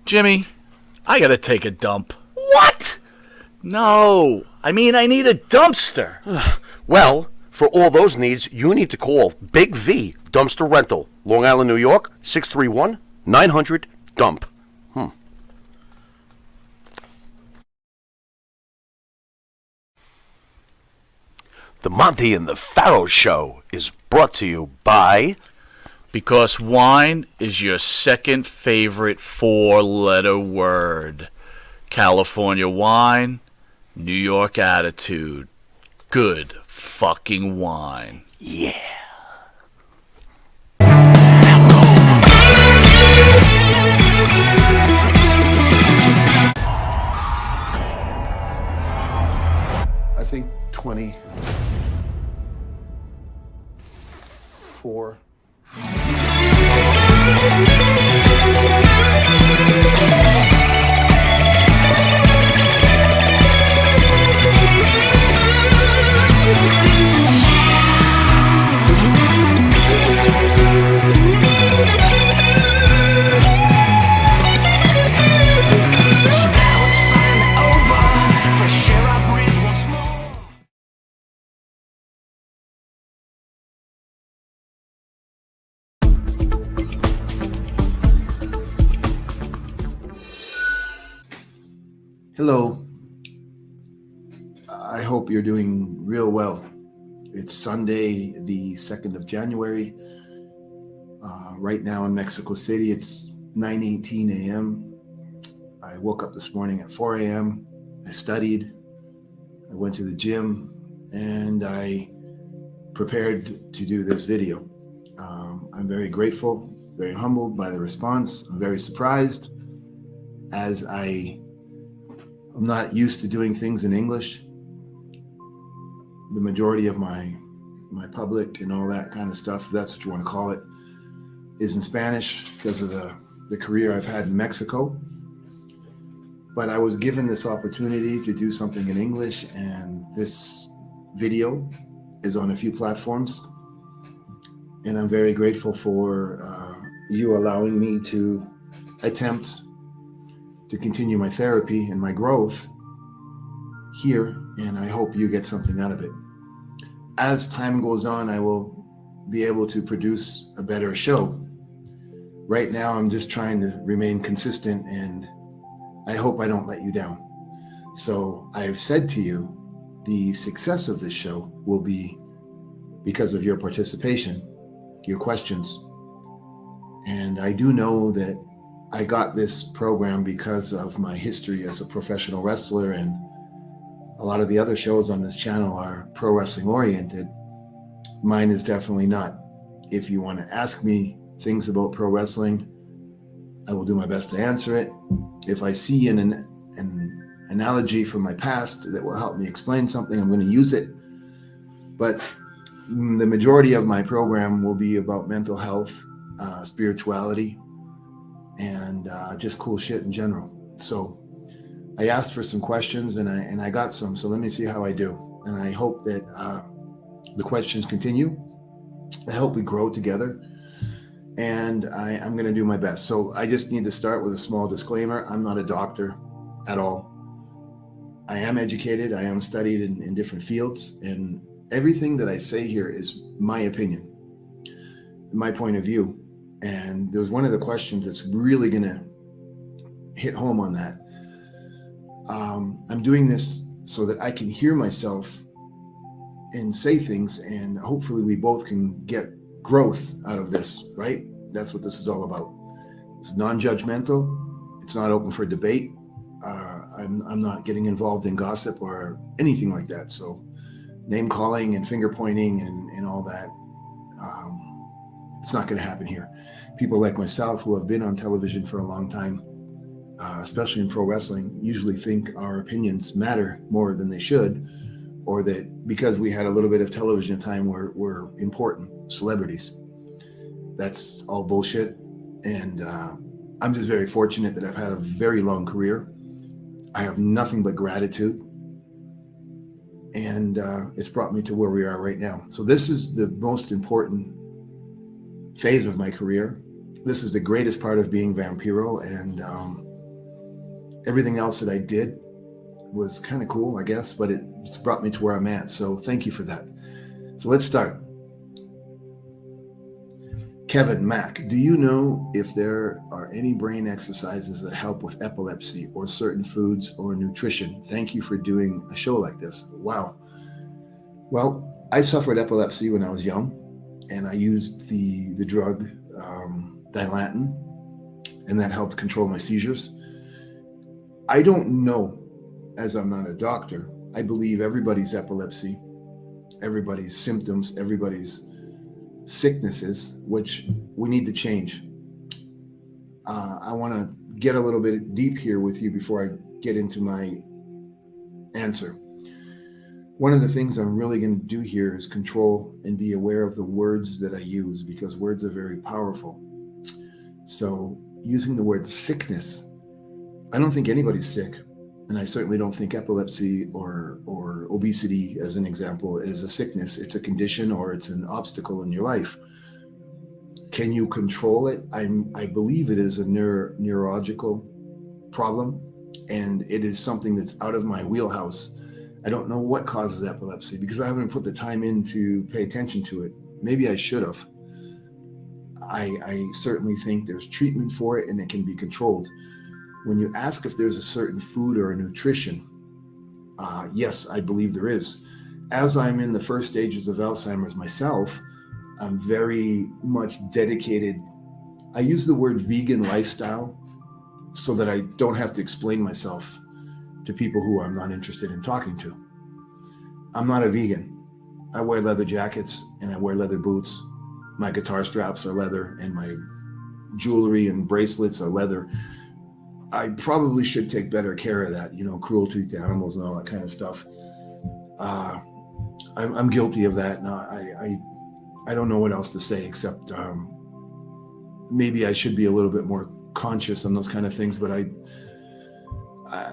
Jimmy, I gotta take a dump. What? No, I mean I need a dumpster. Well, for all those needs, you need to call Big V Dumpster Rental, Long Island, New York, 631-900-DUMP. The Monte and the Pharaoh Show is brought to you by... Because wine is your second favorite four-letter word. California wine, New York attitude. Good fucking wine. Yeah. I think 24. Hello. I hope you're doing real well. It's Sunday, the 2nd of January. Right now in Mexico City, it's 9:18 a.m. I woke up this morning at 4 a.m. I studied. I went to the gym and I prepared to do this video. I'm very grateful, very humbled by the response. I'm very surprised as I'm not used to doing things in English. The majority of my public and all that kind of stuff, if that's what you want to call it, is in Spanish because of the career I've had in Mexico. But I was given this opportunity to do something in English, and this video is on a few platforms. And I'm very grateful for you allowing me to attempt to continue my therapy and my growth here, and I hope you get something out of it. As time goes on, I will be able to produce a better show. Right now, I'm just trying to remain consistent, and I hope I don't let you down. So I've said to you, the success of this show will be because of your participation, your questions. And I do know that I got this program because of my history as a professional wrestler, and a lot of the other shows on this channel are pro wrestling oriented. Mine is definitely not. If you want to ask me things about pro wrestling, I will do my best to answer it. If I see an analogy from my past that will help me explain something, I'm going to use it. But the majority of my program will be about mental health, spirituality, and just cool shit in general. So I asked for some questions and I got some. So let me see how I do. And I hope that the questions continue. I hope we grow together. And I'm going to do my best. So I just need to start with a small disclaimer. I'm not a doctor at all. I am educated. I am studied in different fields. And everything that I say here is my opinion, my point of view. And there's one of the questions that's really going to hit home on that. I'm doing this so that I can hear myself and say things, and hopefully we both can get growth out of this, right? That's what this is all about. It's non-judgmental. It's not open for debate. I'm not getting involved in gossip or anything like that. So name calling and finger pointing and all that, it's not going to happen here. People like myself who have been on television for a long time, especially in pro wrestling, usually think our opinions matter more than they should, or that because we had a little bit of television time, we're important celebrities. That's all bullshit. And I'm just very fortunate that I've had a very long career. I have nothing but gratitude. And it's brought me to where we are right now. So this is the most important phase of my career. This is the greatest part of being Vampiro. And everything else that I did was kind of cool, I guess, but it's brought me to where I'm at. So thank you for that. So let's start. Kevin Mack, do you know if there are any brain exercises that help with epilepsy or certain foods or nutrition? Thank you for doing a show like this. Wow. Well, I suffered epilepsy when I was young, and I used the drug Dilantin, and that helped control my seizures. I don't know, as I'm not a doctor. I believe everybody's epilepsy, everybody's symptoms, everybody's sicknesses, which we need to change. I want to get a little bit deep here with you before I get into my answer. One of the things I'm really going to do here is control and be aware of the words that I use, because words are very powerful. So using the word sickness, I don't think anybody's sick. And I certainly don't think epilepsy or obesity, as an example, is a sickness. It's a condition, or it's an obstacle in your life. Can you control it? I believe it is a neurological problem, and it is something that's out of my wheelhouse. I don't know what causes epilepsy because I haven't put the time in to pay attention to it. Maybe I should have. I certainly think there's treatment for it, and it can be controlled. When you ask if there's a certain food or a nutrition, yes, I believe there is. As I'm in the first stages of Alzheimer's myself, I'm very much dedicated. I use the word vegan lifestyle so that I don't have to explain myself to people who I'm not interested in talking to. I'm not a vegan. I wear leather jackets and I wear leather boots. My guitar straps are leather and my jewelry and bracelets are leather. I probably should take better care of that, cruelty to animals and all that kind of stuff. I'm guilty of that. No, I don't know what else to say except maybe I should be a little bit more conscious on those kind of things. But I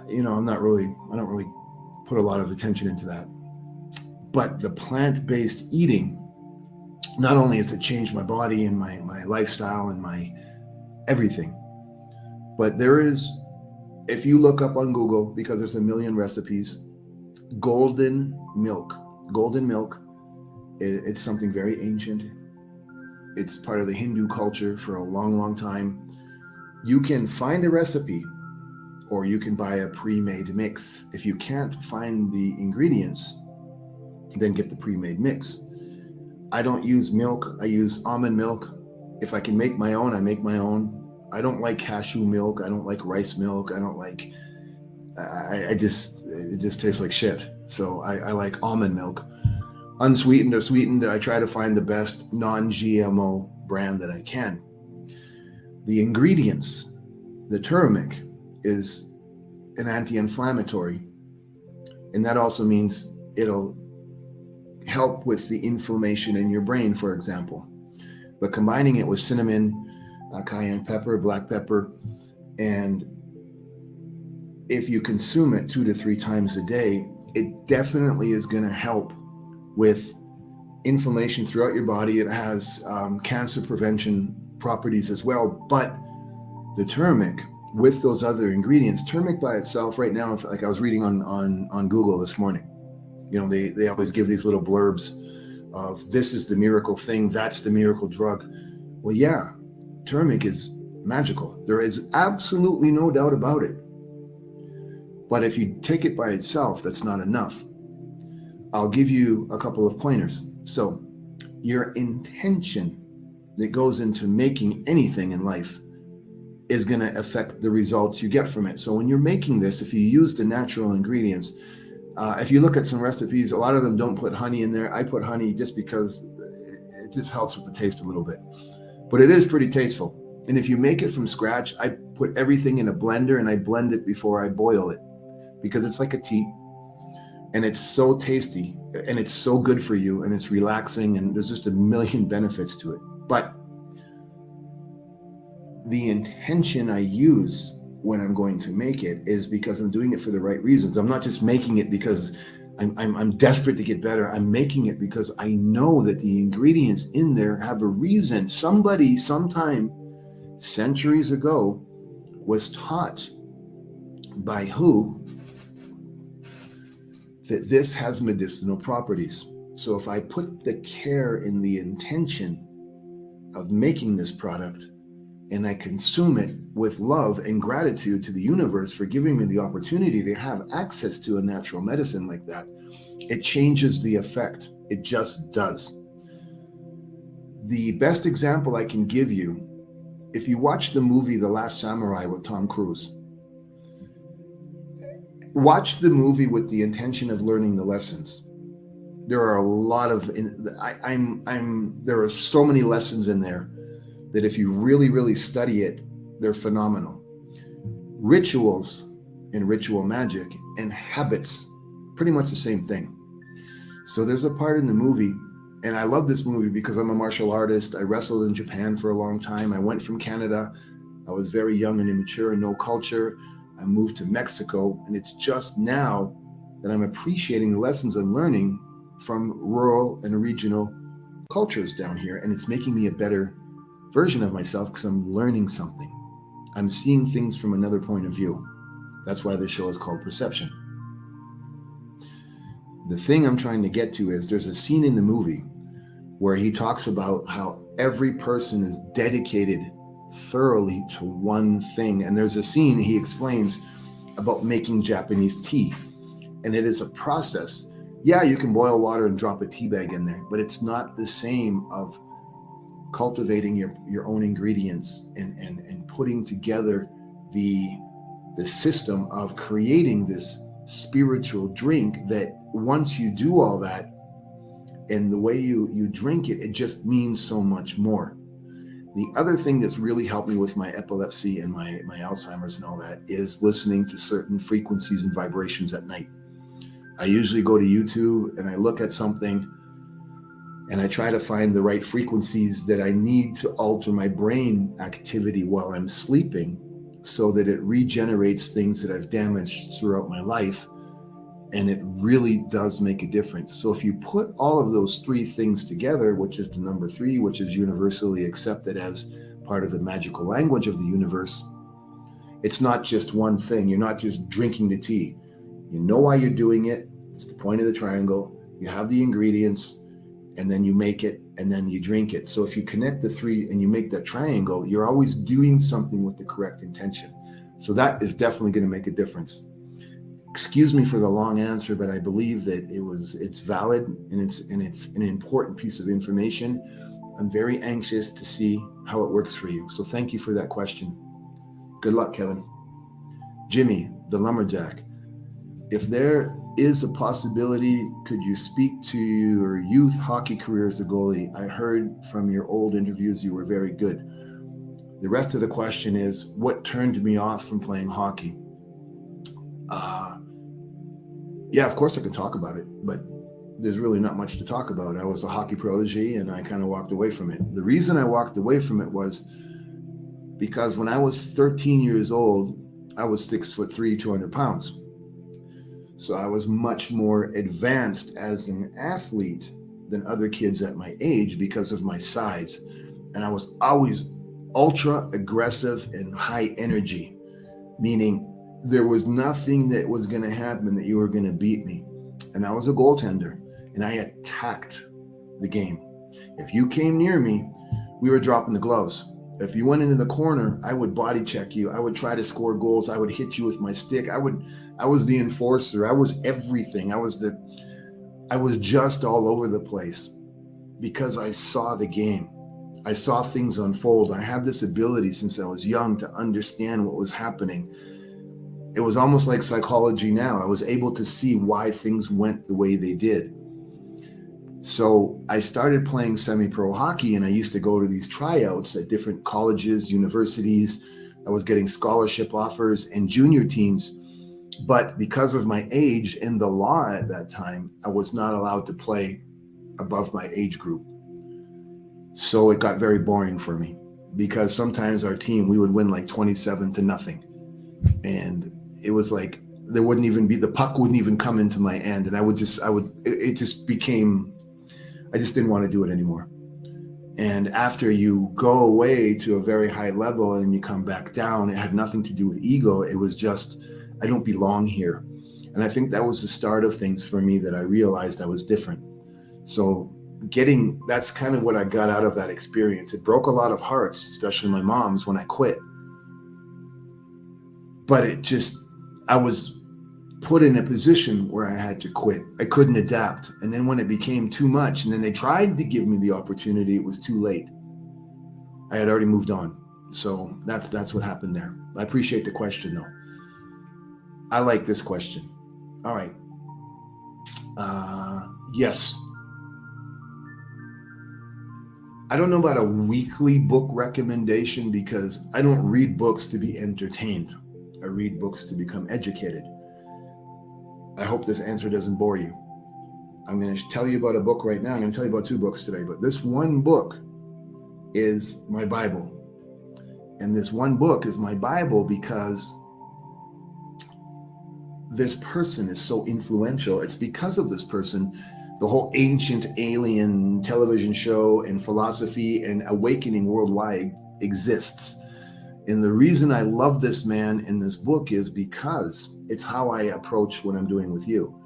don't really put a lot of attention into that. But the plant-based eating, not only has it changed my body and my lifestyle and my everything, but there is, if you look up on Google, because there's a million recipes, golden milk. Golden milk, it's something very ancient. It's part of the Hindu culture for a long, long time. You can find a recipe or you can buy a pre-made mix. If you can't find the ingredients, then get the pre-made mix. I don't use milk. I use almond milk. If I can make my own, I make my own. I don't like cashew milk. I don't like rice milk. I don't like, it just tastes like shit. So I like almond milk. Unsweetened or sweetened, I try to find the best non-GMO brand that I can. The ingredients, the turmeric is an anti-inflammatory. And that also means it'll help with the inflammation in your brain, for example. But combining it with cinnamon, cayenne pepper, black pepper, and if you consume it 2 to 3 times a day, it definitely is going to help with inflammation throughout your body. It has cancer prevention properties as well. But the turmeric with those other ingredients, turmeric by itself right now, like I was reading on Google this morning, they always give these little blurbs of this is the miracle thing, that's the miracle drug. Well, yeah, turmeric is magical. There is absolutely no doubt about it. But if you take it by itself, that's not enough. I'll give you a couple of pointers. So your intention that goes into making anything in life is going to affect the results you get from it. So when you're making this, if you use the natural ingredients, if you look at some recipes, a lot of them don't put honey in there. I put honey just because it just helps with the taste a little bit. But it is pretty tasteful. And if you make it from scratch, I put everything in a blender and I blend it before I boil it because it's like a tea and it's so tasty and it's so good for you and it's relaxing and there's just a million benefits to it. But the intention I use when I'm going to make it is because I'm doing it for the right reasons. I'm not just making it because I'm desperate to get better. I'm making it because I know that the ingredients in there have a reason. Somebody sometime centuries ago was taught by who that this has medicinal properties. So if I put the care and the intention of making this product and I consume it with love and gratitude to the universe for giving me the opportunity to have access to a natural medicine like that, it changes the effect. It just does. The best example I can give you, if you watch the movie The Last Samurai with Tom Cruise, watch the movie with the intention of learning the lessons. There are a lot of, there are so many lessons in there that if you really, really study it, they're phenomenal. Rituals and ritual magic and habits, pretty much the same thing. So there's a part in the movie, and I love this movie because I'm a martial artist. I wrestled in Japan for a long time. I went from Canada. I was very young and immature and no culture. I moved to Mexico, and it's just now that I'm appreciating the lessons I'm learning from rural and regional cultures down here, and it's making me a better version of myself because I'm learning something. I'm seeing things from another point of view. That's why this show is called Perception. The thing I'm trying to get to is there's a scene in the movie where he talks about how every person is dedicated thoroughly to one thing. And there's a scene he explains about making Japanese tea. And it is a process. Yeah, you can boil water and drop a tea bag in there, but it's not the same of cultivating your own ingredients and putting together the system of creating this spiritual drink that once you do all that and the way you drink it, it just means so much more. The other thing that's really helped me with my epilepsy and my Alzheimer's and all that is listening to certain frequencies and vibrations at night. I usually go to YouTube and I look at something and I try to find the right frequencies that I need to alter my brain activity while I'm sleeping so that it regenerates things that I've damaged throughout my life. And it really does make a difference. So if you put all of those three things together, which is the number 3, which is universally accepted as part of the magical language of the universe, it's not just one thing. You're not just drinking the tea. You know why you're doing it. It's the point of the triangle. You have the ingredients, and then you make it, and then you drink it. So if you connect the 3 and you make that triangle, you're always doing something with the correct intention. So that is definitely going to make a difference. Excuse me for the long answer, but I believe that it's valid and it's an important piece of information. I'm very anxious to see how it works for you. So thank you for that question. Good luck, Kevin. Jimmy, the lumberjack. If there is a possibility, could you speak to your youth hockey career as a goalie? I heard from your old interviews you were very good. The rest of the question is, what turned me off from playing hockey? Yeah, of course I can talk about it, but there's really not much to talk about. I was a hockey protege and I kind of walked away from it. The reason I walked away from it was because when I was 13 years old, I was 6'3", 200 pounds. So I was much more advanced as an athlete than other kids at my age because of my size. And I was always ultra aggressive and high energy, meaning there was nothing that was going to happen that you were going to beat me. And I was a goaltender and I attacked the game. If you came near me, we were dropping the gloves. If you went into the corner, I would body check you. I would try to score goals. I would hit you with my stick. I was the enforcer. I was everything. I was just all over the place because I saw the game. I saw things unfold. I had this ability since I was young to understand what was happening. It was almost like psychology now. I was able to see why things went the way they did. So I started playing semi-pro hockey and I used to go to these tryouts at different colleges, universities. I was getting scholarship offers and junior teams. But because of my age and the law at that time, I was not allowed to play above my age group. So it got very boring for me because sometimes our team, we would win like 27-0. And it was like, there wouldn't even be, the puck wouldn't even come into my end. And I just didn't want to do it anymore. And after you go away to a very high level and you come back down, it had nothing to do with ego. It was just I don't belong here. And I think that was the start of things for me, that I realized I was different. So that's kind of what I got out of that experience. It broke a lot of hearts, especially my mom's, when I quit. But I was put in a position where I had to quit. I couldn't adapt. And then when it became too much, and then they tried to give me the opportunity, it was too late. I had already moved on. So that's what happened there. I appreciate the question, though. I like this question. All right. Yes. I don't know about a weekly book recommendation, because I don't read books to be entertained. I read books to become educated. I hope this answer doesn't bore you. I'm going to tell you about a book right now. I'm going to tell you about 2 books today, but this one book is my Bible. And this one book is my Bible because this person is so influential. It's because of this person the whole Ancient Alien television show and philosophy and awakening worldwide exists. And the reason I love this man in this book is because it's how I approach what I'm doing with you.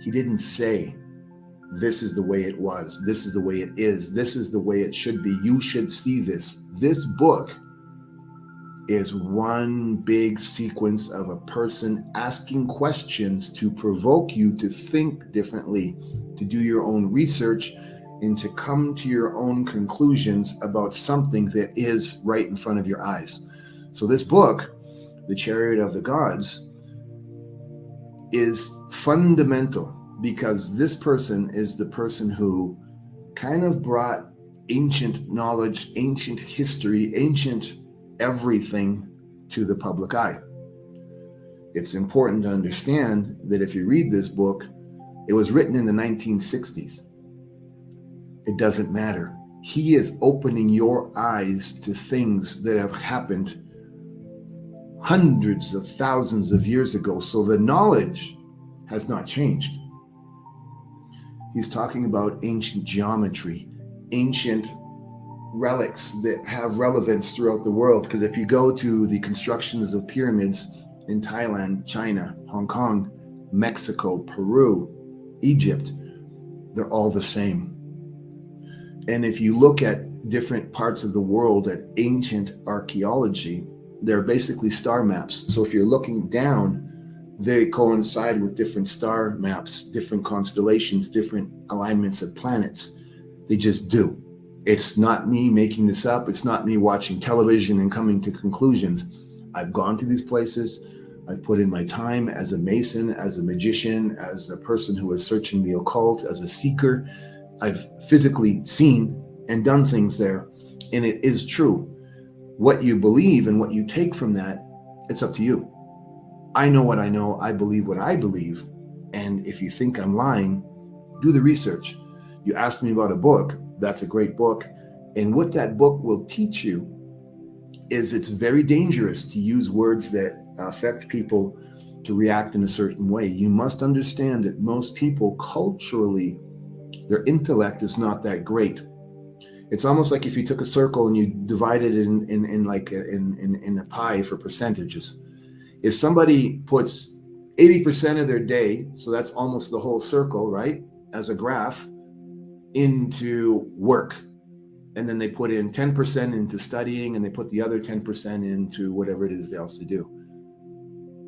He didn't say, this is the way it was, this is the way it is, this is the way it should be, you should see this. This book is one big sequence of a person asking questions to provoke you to think differently, to do your own research, and to come to your own conclusions about something that is right in front of your eyes. So this book, The Chariot of the Gods, is fundamental because this person is the person who kind of brought ancient knowledge, ancient history, ancient everything to the public eye. It's important to understand that if you read this book, it was written in the 1960s. It doesn't matter. He is opening your eyes to things that have happened hundreds of thousands of years ago. So the knowledge has not changed. He's talking about ancient geometry, ancient relics that have relevance throughout the world. Because if you go to the constructions of pyramids in Thailand, China, Hong Kong, Mexico, Peru, Egypt, they're all the same. And if you look at different parts of the world at ancient archaeology, they're basically star maps. So if you're looking down, they coincide with different star maps, different constellations, different alignments of planets. They just do. It's not me making this up. It's not me watching television and coming to conclusions. I've gone to these places. I've put in my time as a Mason, as a magician, as a person who is searching the occult, as a seeker. I've physically seen and done things there, and it is true. What you believe and what you take from that, it's up to you. I know what I know. I believe what I believe. And if you think I'm lying, do the research. You asked me about a book. That's a great book. And what that book will teach you is it's very dangerous to use words that affect people to react in a certain way. You must understand that most people culturally, their intellect is not that great. It's almost like if you took a circle and you divided it in a pie for percentages. If somebody puts 80% of their day, so that's almost the whole circle, right, as a graph, into work, and then they put in 10% into studying, and they put the other 10% into whatever it is else to do.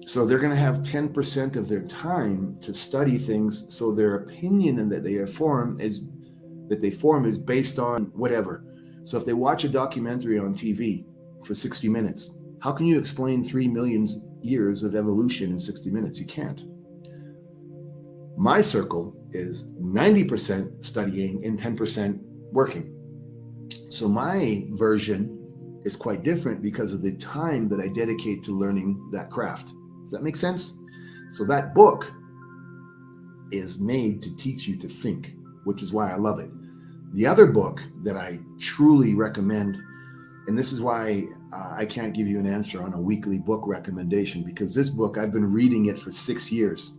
So they're going to have 10% of their time to study things, so their opinion that they form is based on whatever. So if they watch a documentary on TV for 60 minutes, how can you explain 3 million years of evolution in 60 minutes? You can't. My circle is 90% studying and 10% working. So my version is quite different because of the time that I dedicate to learning that craft. Does that make sense? So that book is made to teach you to think, which is why I love it. The other book that I truly recommend, and this is why I can't give you an answer on a weekly book recommendation, because this book, I've been reading it for 6 years.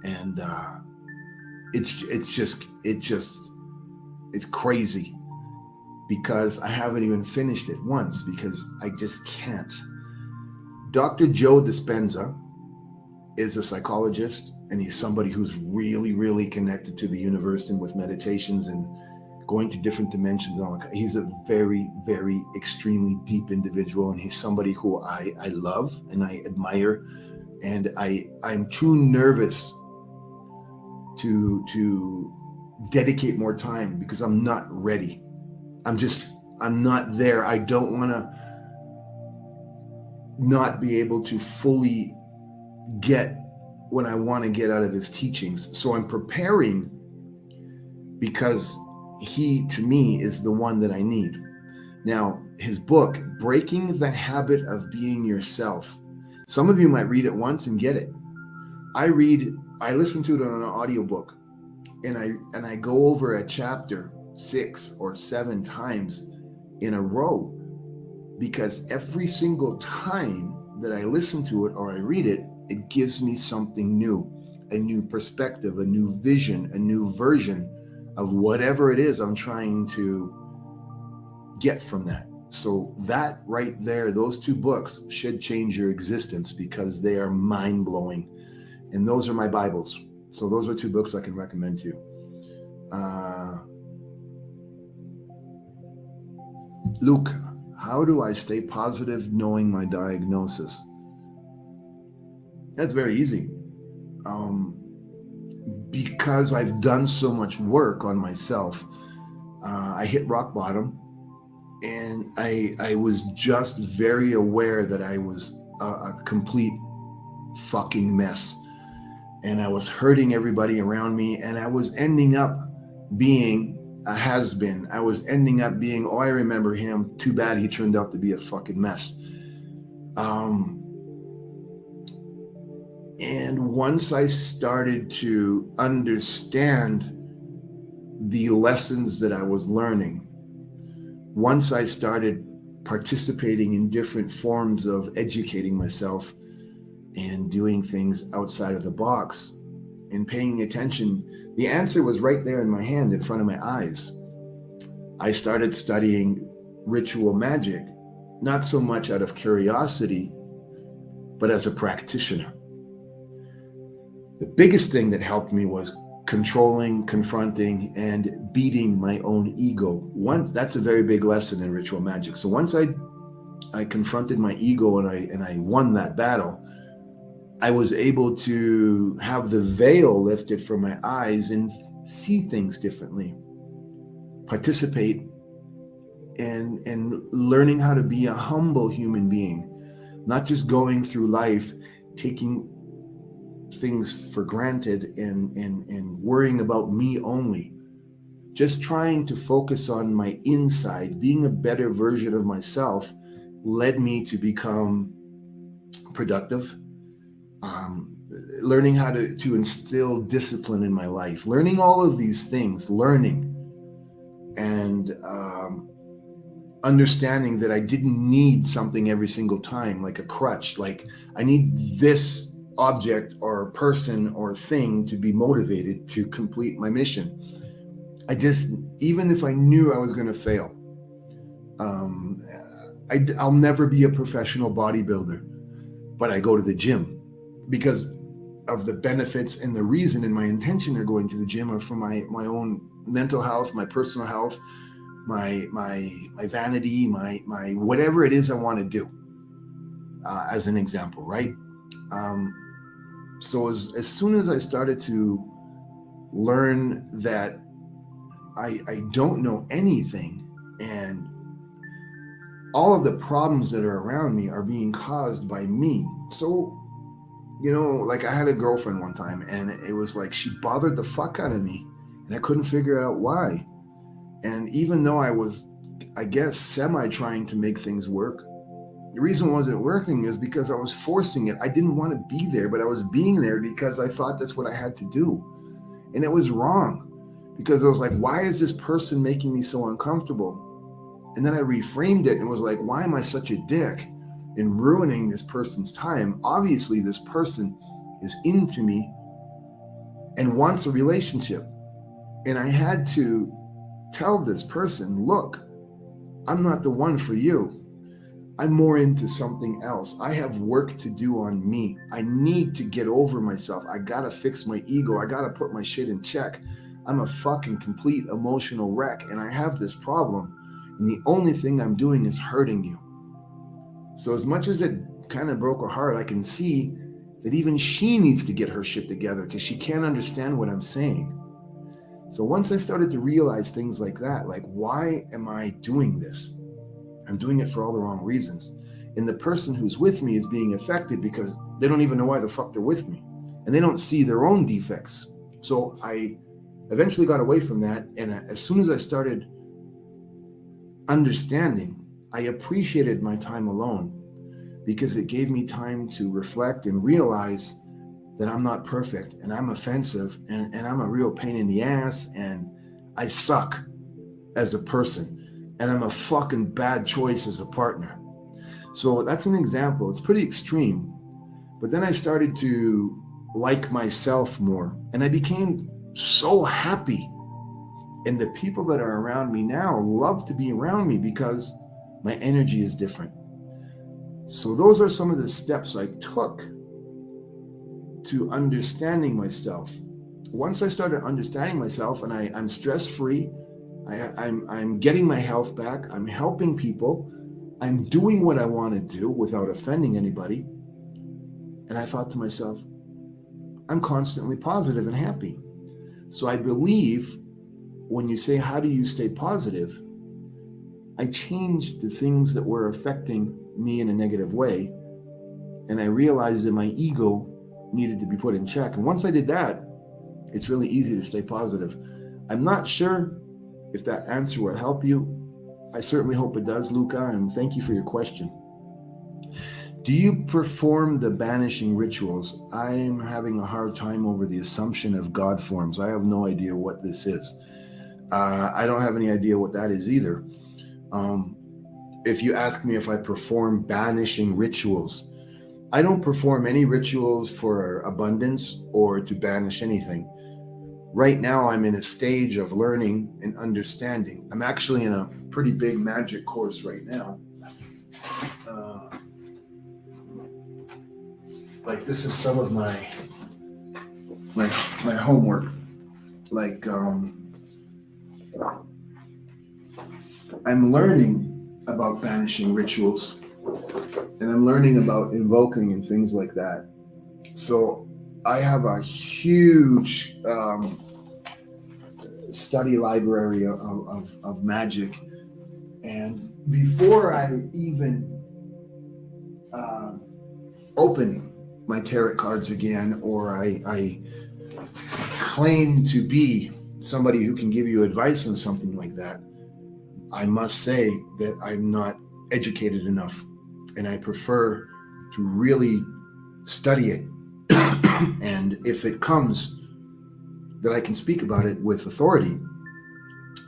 And it's crazy because I haven't even finished it once because I just can't. Dr. Joe Dispenza is a psychologist, and he's somebody who's really, really connected to the universe and with meditations and going to different dimensions. He's a very, very extremely deep individual, and he's somebody who I love and I admire, and I'm too nervous to dedicate more time because I'm not ready. I'm not there. I don't want to not be able to fully get what I want to get out of his teachings. So I'm preparing because he, to me, is the one that I need. Now, his book, Breaking the Habit of Being Yourself. Some of you might read it once and get it. I listen to it on an audiobook, and I go over a chapter 6 or 7 times in a row, because every single time that I listen to it or I read it, it gives me something new, a new perspective, a new vision, a new version of whatever it is I'm trying to get from that. So that right there, those 2 books should change your existence because they are mind-blowing. And those are my Bibles. So those are 2 books I can recommend to you. Luke, how do I stay positive knowing my diagnosis? That's very easy. Because I've done so much work on myself. I hit rock bottom, and I was just very aware that I was a complete fucking mess. And I was hurting everybody around me, and I was ending up being a has-been. I was ending up being, oh, I remember him. Too bad he turned out to be a fucking mess. And once I started to understand the lessons that I was learning, once I started participating in different forms of educating myself and doing things outside of the box and paying attention, the answer was right there in my hand, in front of my eyes. I started studying ritual magic, not so much out of curiosity, but as a practitioner. The biggest thing that helped me was controlling, confronting, and beating my own ego. That's a very big lesson in ritual magic. So once I confronted my ego and I won that battle, I was able to have the veil lifted from my eyes and see things differently, participate and learning how to be a humble human being, not just going through life taking things for granted and worrying about me only. Just trying to focus on my inside, being a better version of myself, led me to become productive. Learning how to instill discipline in my life, learning all of these things, and understanding that I didn't need something every single time, like a crutch, like I need this object or person or thing to be motivated to complete my mission. Even if I knew I was going to fail, I'll never be a professional bodybuilder, but I go to the gym because of the benefits, and the reason and my intention of going to the gym are for my own mental health, my personal health, my vanity, my whatever it is I want to do, as an example, right? So as soon as I started to learn that I don't know anything, and all of the problems that are around me are being caused by me. So, like I had a girlfriend one time, and it was like she bothered the fuck out of me, and I couldn't figure out why. And even though I was, I guess, semi trying to make things work, the reason it wasn't working is because I was forcing it. I didn't want to be there, but I was being there because I thought that's what I had to do. And it was wrong, because I was like, why is this person making me so uncomfortable? And then I reframed it and was like, why am I such a dick in ruining this person's time? Obviously, this person is into me and wants a relationship. And I had to tell this person, look, I'm not the one for you. I'm more into something else. I have work to do on me. I need to get over myself. I gotta fix my ego. I gotta put my shit in check. I'm a fucking complete emotional wreck, and I have this problem. And the only thing I'm doing is hurting you. So as much as it kind of broke her heart, I can see that even she needs to get her shit together because she can't understand what I'm saying. So once I started to realize things like that, like, why am I doing this? I'm doing it for all the wrong reasons. And the person who's with me is being affected because they don't even know why the fuck they're with me. And they don't see their own defects. So I eventually got away from that. And as soon as I started understanding, I appreciated my time alone because it gave me time to reflect and realize that I'm not perfect and I'm offensive and I'm a real pain in the ass and I suck as a person. And I'm a fucking bad choice as a partner. So that's an example. It's pretty extreme. But then I started to like myself more. And I became so happy. And the people that are around me now love to be around me because my energy is different. So those are some of the steps I took to understanding myself. Once I started understanding myself and I'm stress-free, I'm getting my health back. I'm helping people. I'm doing what I want to do without offending anybody. And I thought to myself, I'm constantly positive and happy. So I believe when you say, how do you stay positive? I changed the things that were affecting me in a negative way. And I realized that my ego needed to be put in check. And once I did that, it's really easy to stay positive. I'm not sure if that answer will help you. I certainly hope it does, Luca, and thank you for your question. Do you perform the banishing rituals? I'm having a hard time over the assumption of God forms. I have no idea what this is. I don't have any idea what that is either. If you ask me if I perform banishing rituals, I don't perform any rituals for abundance or to banish anything. Right now, I'm in a stage of learning and understanding. I'm actually in a pretty big magic course right now. Like this is some of my homework. Like I'm learning about banishing rituals, and I'm learning about invoking and things like that. So I have a huge study library of magic, and before I even open my tarot cards again, or I claim to be somebody who can give you advice on something like that, I must say that I'm not educated enough, and I prefer to really study it. And if it comes that I can speak about it with authority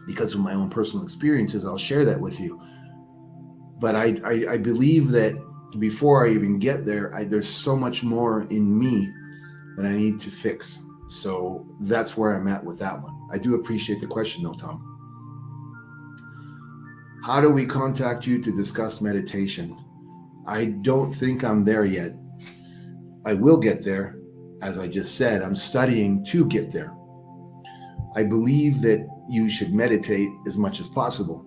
because of my own personal experiences, I'll share that with you. But I believe that before I even get there, there's so much more in me that I need to fix. So that's where I'm at with that one. I do appreciate the question though, Tom. How do we contact you to discuss meditation? I don't think I'm there yet. I will get there. As I just said, I'm studying to get there. I believe that you should meditate as much as possible.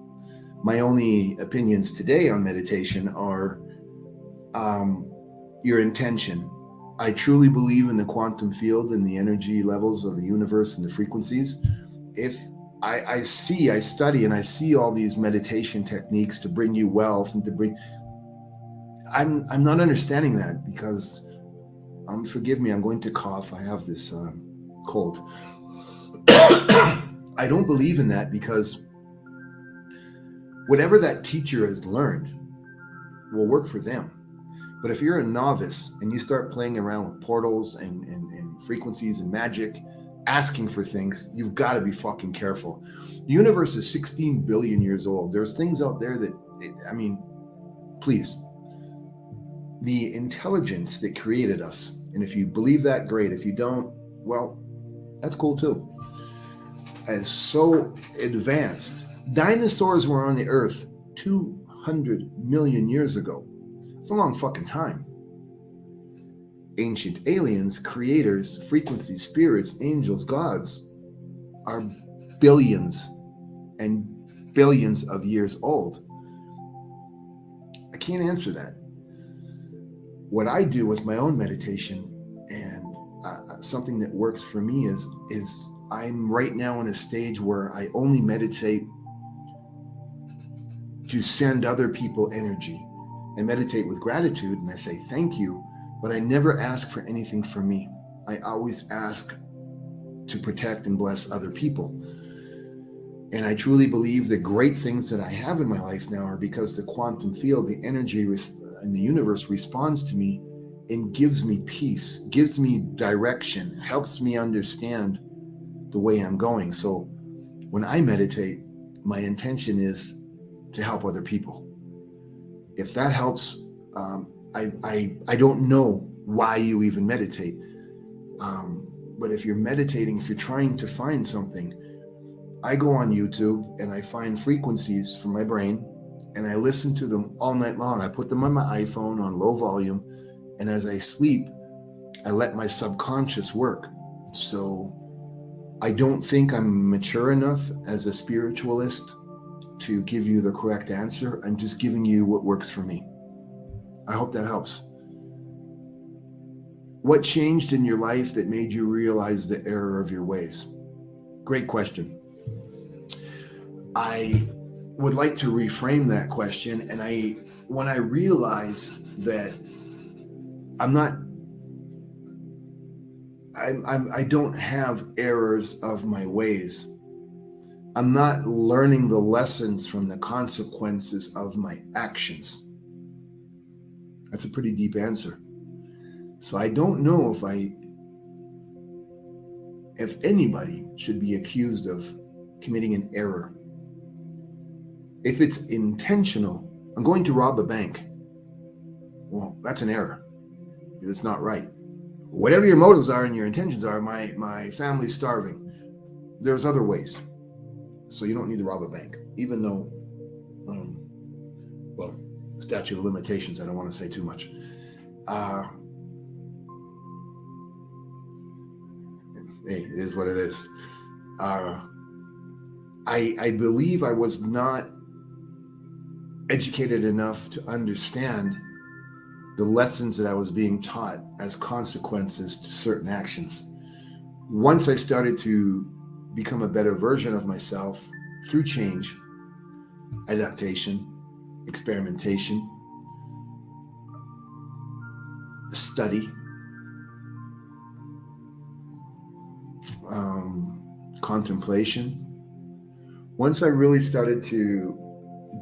My only opinions today on meditation are your intention. I truly believe in the quantum field and the energy levels of the universe and the frequencies. If I study and I see all these meditation techniques to bring you wealth and to bring, I'm not understanding that because, forgive me, I'm going to cough. I have this cold. I don't believe in that because whatever that teacher has learned will work for them. But if you're a novice and you start playing around with portals and frequencies and magic, asking for things, you've got to be fucking careful. The universe is 16 billion years old. There's things out there that, please. The intelligence that created us, and if you believe that, great. If you don't, well, that's cool too. Is so advanced. Dinosaurs were on the earth 2 100 million years ago. It's a long fucking time. Ancient aliens, creators, frequencies, spirits, angels, gods are billions and billions of years old. I can't answer that. What I do with my own meditation, and something that works for me, is I'm right now in a stage where I only meditate to send other people energy. I meditate with gratitude and I say thank you, but I never ask for anything for me. I always ask to protect and bless other people. And I truly believe the great things that I have in my life now are because the quantum field, the energy in the universe responds to me and gives me peace, gives me direction, helps me understand the way I'm going. So when I meditate, my intention is to help other people. If that helps, I don't know why you even meditate. But if you're meditating, if you're trying to find something, I go on YouTube and I find frequencies from my brain and I listen to them all night long. I put them on my iPhone on low volume, and as I sleep, I let my subconscious work. So I don't think I'm mature enough as a spiritualist to give you the correct answer. I'm just giving you what works for me. I hope that helps. What changed in your life that made you realize the error of your ways? Great question. I would like to reframe that question. And when I realize that I don't have errors of my ways. I'm not learning the lessons from the consequences of my actions. That's a pretty deep answer. So I don't know if anybody should be accused of committing an error. If it's intentional, I'm going to rob a bank. Well, that's an error. It's not right. Whatever your motives are and your intentions are, my family's starving. There's other ways. So you don't need to rob a bank, even though, statute of limitations, I don't want to say too much. Hey, it is what it is. I believe I was not educated enough to understand the lessons that I was being taught as consequences to certain actions. Once I started to become a better version of myself through change, adaptation, experimentation, study, contemplation. Once I really started to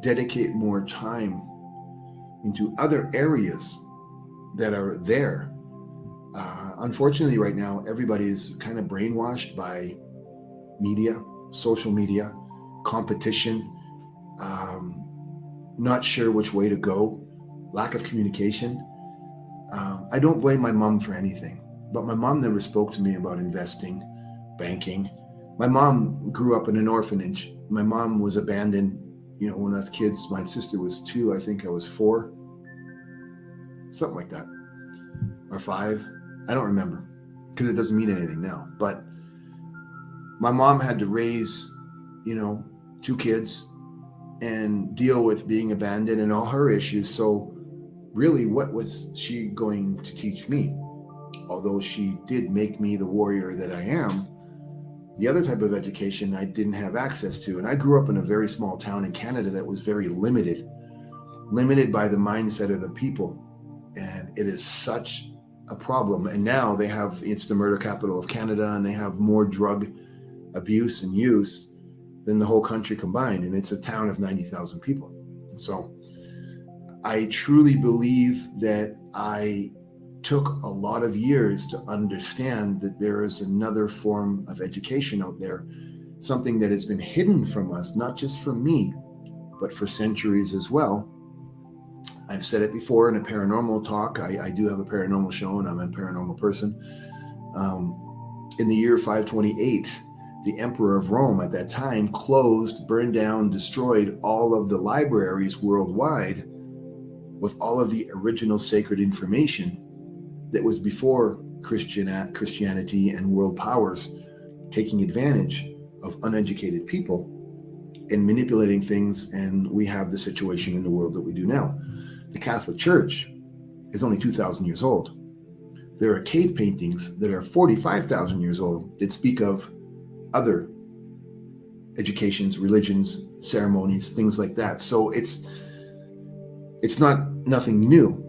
dedicate more time into other areas that are there, unfortunately right now, everybody is kind of brainwashed by media, social media, competition, not sure which way to go, lack of communication. I don't blame my mom for anything, but my mom never spoke to me about investing, banking. My mom grew up in an orphanage. My mom was abandoned, when I was kids. My sister was 2, I think I was 4, something like that, or 5. I don't remember because it doesn't mean anything now. But my mom had to raise, 2 kids and deal with being abandoned and all her issues. So really, what was she going to teach me? Although she did make me the warrior that I am, the other type of education I didn't have access to. And I grew up in a very small town in Canada that was very limited by the mindset of the people. And it is such a problem. And now it's the murder capital of Canada, and they have more drug abuse and use than the whole country combined. And it's a town of 90,000 people. So I truly believe that I took a lot of years to understand that there is another form of education out there, something that has been hidden from us, not just from me, but for centuries as well. I've said it before in a paranormal talk. I do have a paranormal show, and I'm a paranormal person. In the year 528, the emperor of Rome at that time closed, burned down, destroyed all of the libraries worldwide with all of the original sacred information that was before Christianity and world powers taking advantage of uneducated people and manipulating things, and we have the situation in the world that we do now. The Catholic Church is only 2,000 years old. There are cave paintings that are 45,000 years old that speak of other educations, religions, ceremonies, things like that. So it's not nothing new.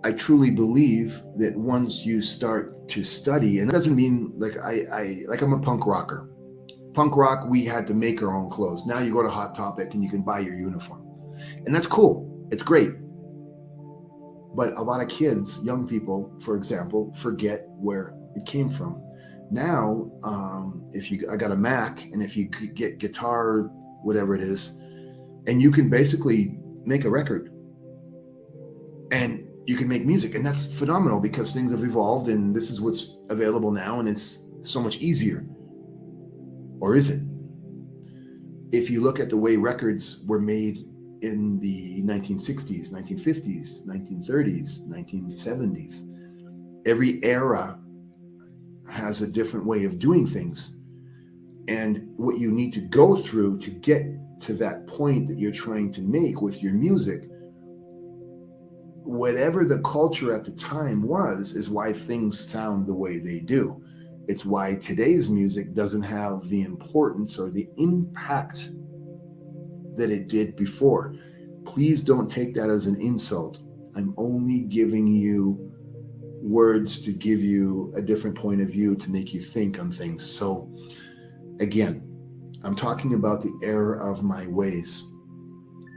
I truly believe that once you start to study, and it doesn't mean like I'm a punk rocker. Punk rock, we had to make our own clothes. Now you go to Hot Topic and you can buy your uniform. And that's cool. It's great. But a lot of kids, young people, for example, forget where it came from. Now, I got a Mac, and if you get guitar, whatever it is, and you can basically make a record and you can make music, and that's phenomenal because things have evolved and this is what's available now, and it's so much easier. Or is it? If you look at the way records were made in the 1960s, 1950s, 1930s, 1970s, every era has a different way of doing things. And what you need to go through to get to that point that you're trying to make with your music, whatever the culture at the time was, is why things sound the way they do. It's why today's music doesn't have the importance or the impact that it did before. Please don't take that as an insult. I'm only giving you words to give you a different point of view to make you think on things. So again, I'm talking about the error of my ways.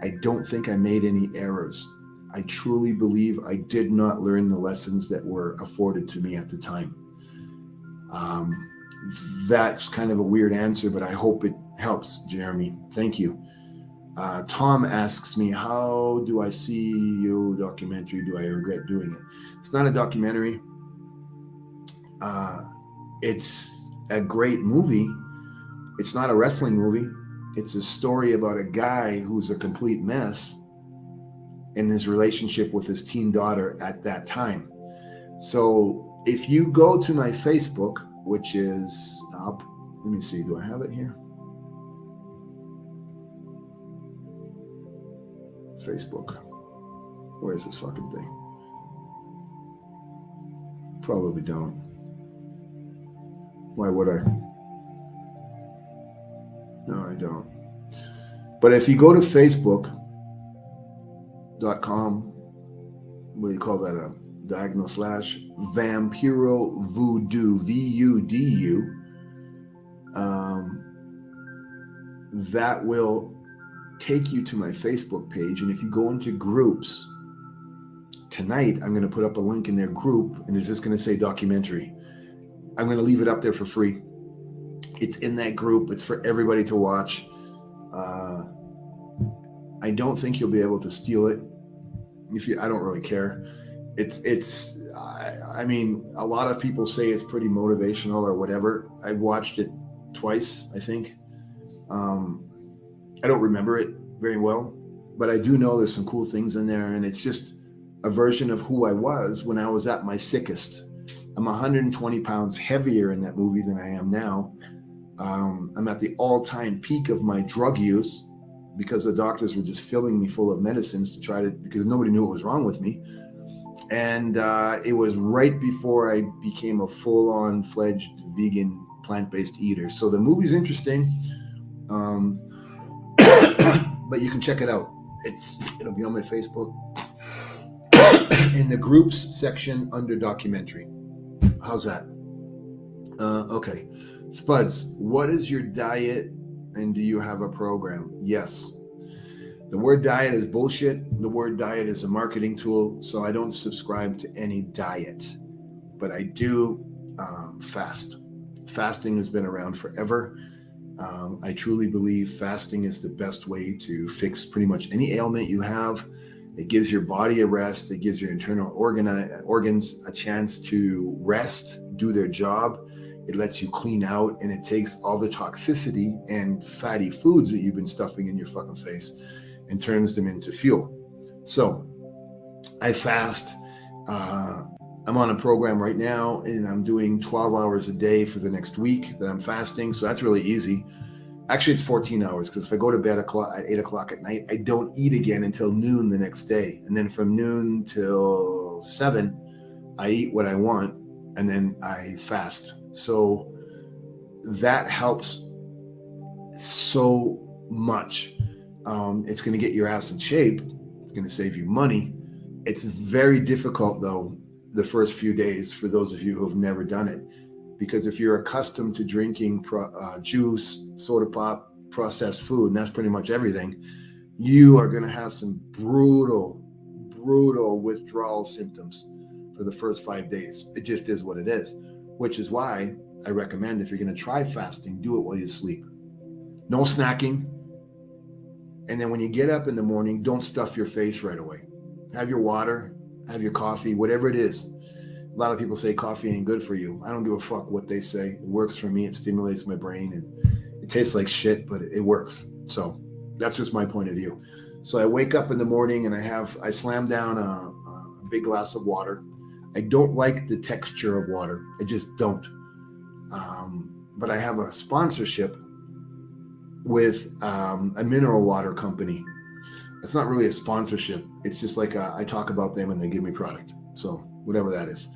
I don't think I made any errors. I truly believe I did not learn the lessons that were afforded to me at the time. That's kind of a weird answer, but I hope it helps, Jeremy. Thank you. Tom asks me, how do I see your documentary? Do I regret doing it? It's not a documentary. It's a great movie. It's not a wrestling movie. It's a story about a guy who's a complete mess in his relationship with his teen daughter at that time. So if you go to my Facebook, which is up, let me see, do I have it here? Facebook. Where is this fucking thing? Probably don't. Why would I? No, I don't. But if you go to Facebook.com, what do you call that? A diagonal slash Vampiro Voodoo, VUDU. That will take you to my Facebook page. And if you go into groups, tonight I'm going to put up a link in their group, and it's just going to say documentary. I'm going to leave it up there for free. It's in that group. It's for everybody to watch. I don't think you'll be able to steal it. I don't really care. I mean, a lot of people say it's pretty motivational or whatever. I watched it twice, I think. I don't remember it very well, but I do know there's some cool things in there, and it's just a version of who I was when I was at my sickest. I'm 120 pounds heavier in that movie than I am now. I'm at the all-time peak of my drug use because the doctors were just filling me full of medicines because nobody knew what was wrong with me. And it was right before I became a full-on fledged vegan plant-based eater. So the movie's interesting. But you can check it out. It'll be on my Facebook in the groups section under documentary. How's that? Okay. Spuds, what is your diet and do you have a program? Yes. The word diet is bullshit. The word diet is a marketing tool, so I don't subscribe to any diet. But I do fast. Fasting has been around forever. I truly believe fasting is the best way to fix pretty much any ailment you have. It gives your body a rest. It gives your internal organs a chance to rest, do their job, It lets you clean out, and it takes all the toxicity and fatty foods that you've been stuffing in your fucking face and turns them into fuel. So I fast. I'm on a program right now, and I'm doing 12 hours a day for the next week that I'm fasting. So that's really easy. Actually, it's 14 hours, because if I go to bed at 8 o'clock at night, I don't eat again until noon the next day. And then from noon till 7, I eat what I want, and then I fast. So that helps so much. It's going to get your ass in shape. It's going to save you money. It's very difficult, though, the first few days for those of you who have never done it. Because if you're accustomed to drinking juice, soda pop, processed food, and that's pretty much everything, you are going to have some brutal withdrawal symptoms for the first 5 days. It just is what it is, which is why I recommend, if you're going to try fasting, do it while you sleep. No snacking. And then when you get up in the morning, don't stuff your face right away. Have your water, have your coffee, whatever it is. A lot of people say coffee ain't good for you. I don't give a fuck what they say. It works for me. It stimulates my brain, and it tastes like shit, but it works. So that's just my point of view. So I wake up in the morning and I slam down a big glass of water. I don't like the texture of water. I just don't. But I have a sponsorship with a mineral water company. It's not really a sponsorship. It's just like I talk about them and they give me product. So whatever that is.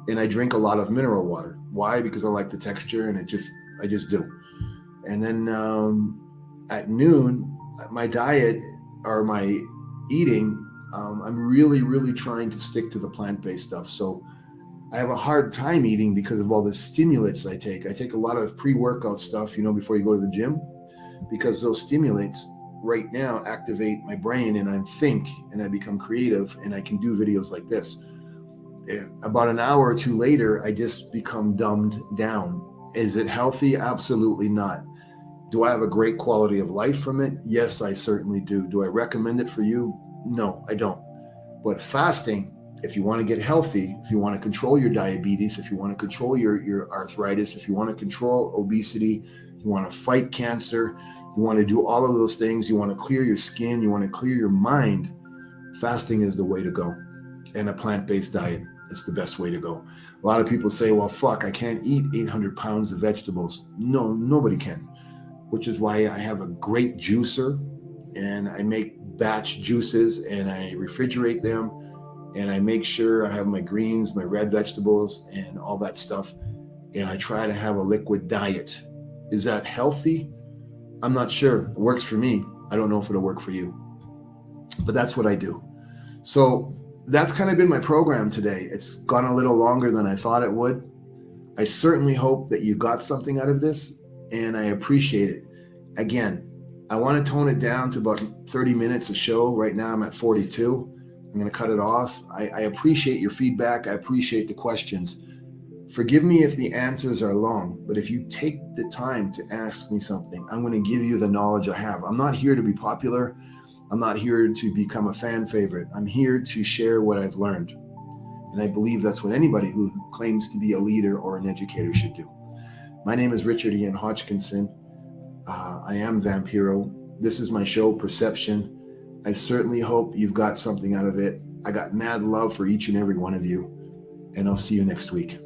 And I drink a lot of mineral water. Why? Because I like the texture, and I just do. And then at noon, my diet or my eating, I'm really trying to stick to the plant-based stuff. So I have a hard time eating because of all the stimulants I take. I take a lot of pre-workout stuff, before you go to the gym, because those stimulants right now activate my brain, and I think, and I become creative, and I can do videos like this. About an hour or two later, I just become dumbed down. Is it healthy? Absolutely not. Do I have a great quality of life from it? Yes, I certainly do. Do I recommend it for you? No, I don't. But fasting, if you want to get healthy, if you want to control your diabetes, if you want to control your arthritis, if you want to control obesity, you want to fight cancer, you want to do all of those things, you want to clear your skin, you want to clear your mind, fasting is the way to go. And a plant-based diet is the best way to go. A lot of people say, well, fuck, I can't eat 800 pounds of vegetables. No, nobody can, which is why I have a great juicer, and I make batch juices, and I refrigerate them, and I make sure I have my greens, my red vegetables, and all that stuff. And I try to have a liquid diet. Is that healthy? I'm not sure. It works for me. I don't know if it'll work for you, but that's what I do. So that's kind of been my program today. It's gone a little longer than I thought it would. I certainly hope that you got something out of this, and I appreciate it. Again, I want to tone it down to about 30 minutes a show. Right now I'm at 42. I'm going to cut it off. I appreciate your feedback. I appreciate the questions. Forgive me if the answers are long, but if you take the time to ask me something, I'm going to give you the knowledge I have. I'm not here to be popular. I'm not here to become a fan favorite. I'm here to share what I've learned. And I believe that's what anybody who claims to be a leader or an educator should do. My name is Richard Ian Hodgkinson. I am Vampiro. This is my show, Perception. I certainly hope you've got something out of it. I got mad love for each and every one of you, and I'll see you next week.